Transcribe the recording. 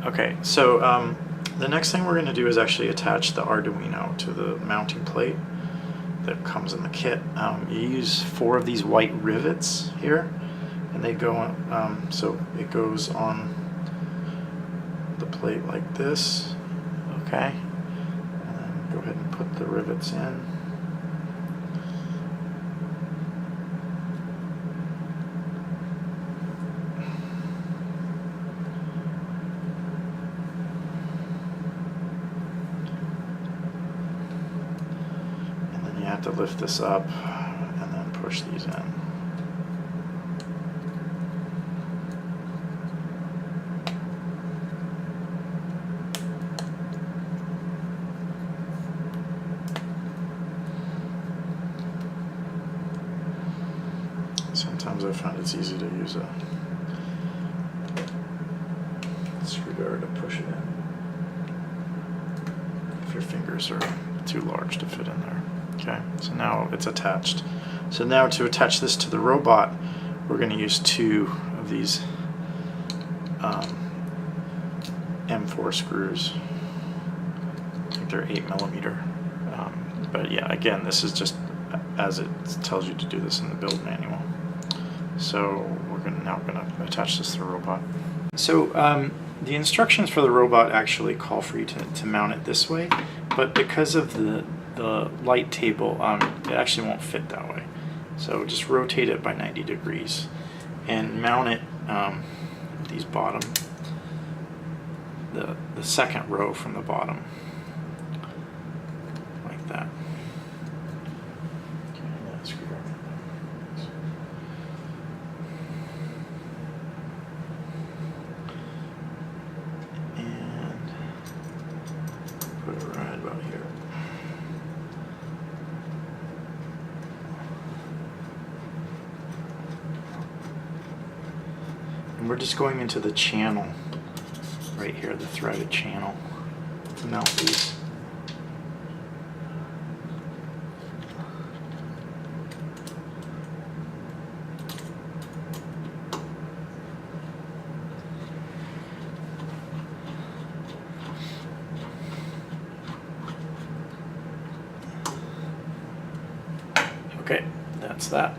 Okay, so the next thing we're going to do is actually attach the Arduino to the mounting plate that comes in the kit. You use 4 of these white rivets here, and they go on, so it goes on the plate like this, okay? And then go ahead and put the rivets in. You have to lift this up and then push these in. Sometimes I find it's easy to use a screwdriver to push it in if your fingers are too large to fit in there. Okay, so now it's attached. So now to attach this to the robot, we're going to use 2 of these M4 screws. I think they're 8mm. But yeah, again, this is just as it tells you to do this in the build manual. So we're now going to attach this to the robot. So the instructions for the robot actually call for you to mount it this way, but because of the light table, it actually won't fit that way. So just rotate it by 90 degrees and mount it these bottom, the second row from the bottom, like that. Okay, now screwdriver. And put it right about here. And we're just going into the channel right here, the threaded channel, to mount these. Okay, that's that.